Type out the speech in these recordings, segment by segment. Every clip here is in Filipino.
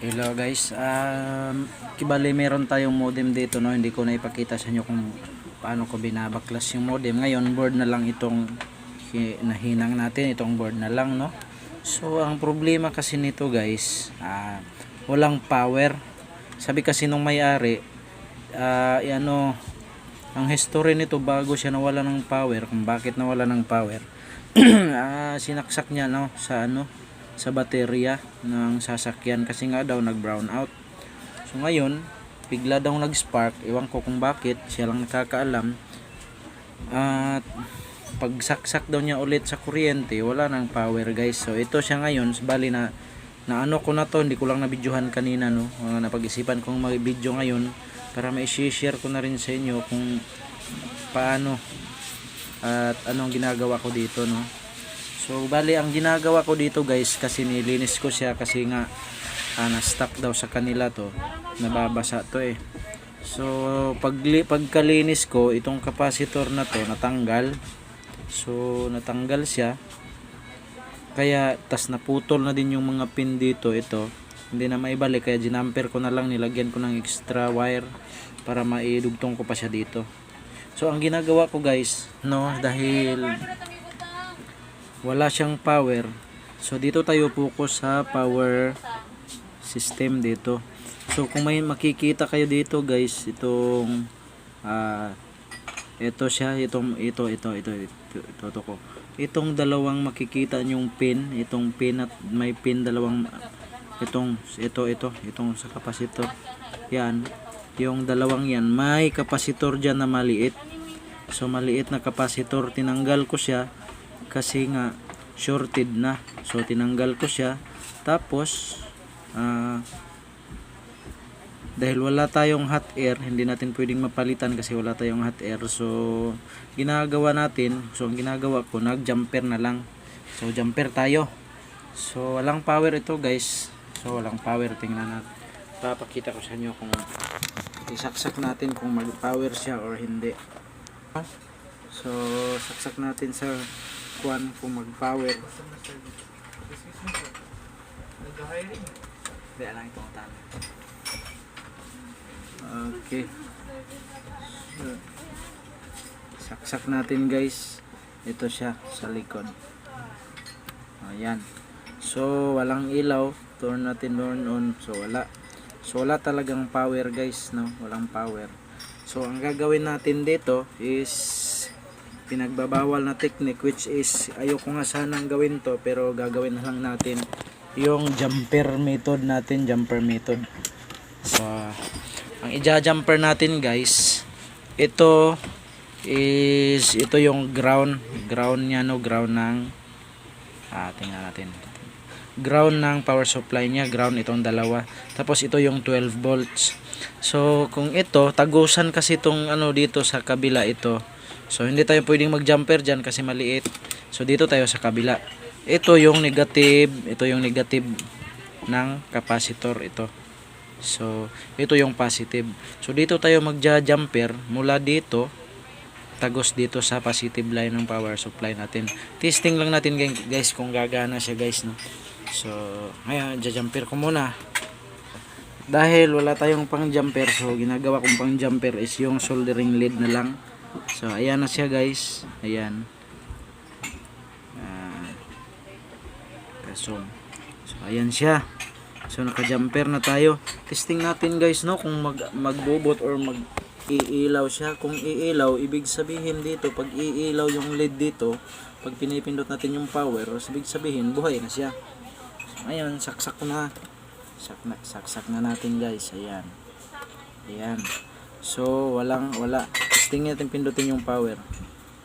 Hello guys, kibali meron tayong modem dito, no? Hindi ko na ipakita sa inyo kung paano ko binabaklas yung modem. Ngayon board na lang itong nahinang natin, itong board na lang, no? So ang problema kasi nito guys, walang power. Sabi kasi nung may-ari, ano, ang history nito bago siya nawala ng power, kung bakit nawala ng power. Sinaksak niya, no, sa baterya ng sasakyan kasi nga daw nag brown out. So ngayon bigla daw nag spark, ewan ko kung bakit, siya lang nakakaalam. At pagsaksak daw niya ulit sa kuryente, wala nang power guys. So ito siya ngayon, bali na ano ko na to, hindi ko lang na-videohan kanina, no. Napag-isipan kong mag-video ngayon para mai-share ko na rin sa inyo kung paano at anong ginagawa ko dito, no. So bali ang ginagawa ko dito guys, kasi nilinis ko siya kasi nga na-stuck daw sa kanila to, nababasa to eh. So pagkalinis ko, itong capacitor na to natanggal. So natanggal siya, kaya tas naputol na din yung mga pin dito. Ito hindi na maibalik, kaya ginamper ko na lang, nilagyan ko ng extra wire para maidugtong ko pa siya dito. So ang ginagawa ko guys, no, dahil wala siyang power, so dito tayo focus sa power system dito. So kung may makikita kayo dito guys, itong ito siya, ito ko. Itong dalawang makikita nyong pin, itong pin at may pin dalawang, itong sa capacitor. Yan, yung dalawang yan, may capacitor diyan na maliit. So maliit na capacitor, tinanggal ko siya kasi nga shorted na. So tinanggal ko siya, tapos dahil wala tayong hot air, hindi natin pwedeng mapalitan kasi wala tayong hot air. So ginagawa natin, so ang ginagawa ko, nag jumper na lang. So jumper tayo. So walang power ito guys, so walang power. Tingnan natin, papakita ko sa inyo kung isaksak natin kung mag power siya or hindi. So saksak natin sa kung mag power. Okay, so, saksak natin guys, ito siya sa likod. Ayan, so walang ilaw, turn natin on. So wala talagang power guys, no, walang power. So ang gagawin natin dito is pinagbabawal na technique, which is ayoko nga sanang gawin to, pero gagawin na lang natin yung jumper method natin, jumper method. So ang ija-jumper natin guys, ito yung ground niya, no, ground ng tingnan natin, ground ng power supply niya, ground itong dalawa, tapos ito yung 12 volts. So kung ito tagusan kasi itong ano dito sa kabila ito, so hindi tayo pwedeng mag-jumper dyan kasi maliit. So dito tayo sa kabila. Ito yung negative ng capacitor ito. So ito yung positive. So dito tayo magja-jumper mula dito, tagos dito sa positive line ng power supply natin. Testing lang natin guys kung gagana siya guys, no. So ngayon ja-jumper ko muna. Dahil wala tayong pang jumper, so ginagawa kong pang jumper is yung soldering lead na lang. So ayan na siya guys, ayan. So ayan siya. So naka-jumper na tayo. Testing natin guys, no, kung magbobot or mag-iilaw siya. Kung iilaw, ibig sabihin dito, pag iilaw yung lead dito, pag pinipindot natin yung power, ibig sabihin buhay na siya. So, ayan, saksak na natin guys, ayan. So wala. Testing natin, pindutin yung power.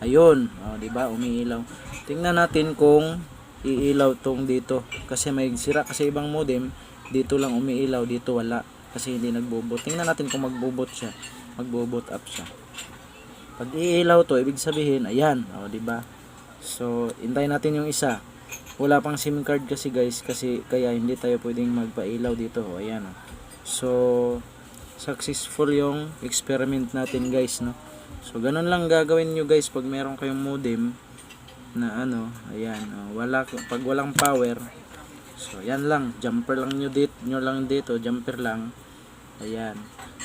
Ayun, di ba, umiilaw. Tingnan natin kung iilaw tong dito, kasi may sira kasi ibang modem, dito lang umiilaw, dito wala kasi hindi nagbobot. Tingnan natin kung magbobot siya, magbobot up siya. Pag iilaw to, ibig sabihin ayan, di ba? So hintayin natin yung isa, wala pang SIM card kasi guys, kasi kaya hindi tayo pwedeng magpailaw dito. Ayan. So successful yung experiment natin guys, no. So ganun lang gagawin nyo guys pag meron kayong modem na ano, ayan, pag walang power, So yan lang, jumper lang nyo lang dito, jumper lang. Ayan.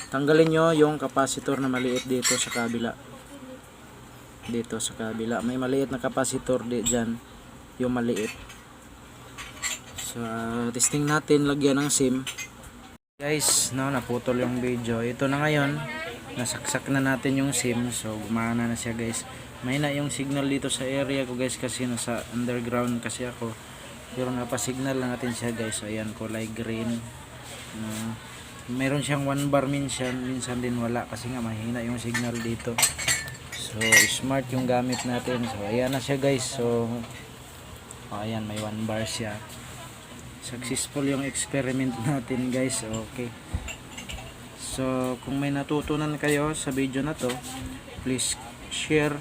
Tanggalin nyo yung capacitor na maliit dito sa kabila. Dito sa kabila may maliit na capacitor diyan, yung maliit. So testing natin, lagyan ng SIM. Guys, no, naputol yung video. Ito na ngayon, nasaksak na natin yung SIM. So gumana na siya guys. May na yung signal dito sa area ko guys, kasi nasa underground kasi ako. Pero napasignal lang natin siya guys. So ayan, kulay green. Meron siyang 1 bar minsan din wala kasi nga mahina yung signal dito. So smart yung gamit natin. So ayan na siya guys. So ayan, may 1 bar siya. Successful yung experiment natin guys. Okay. So kung may natutunan kayo sa video na to, please share,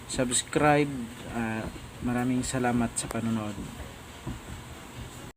subscribe. Maraming salamat sa panonood.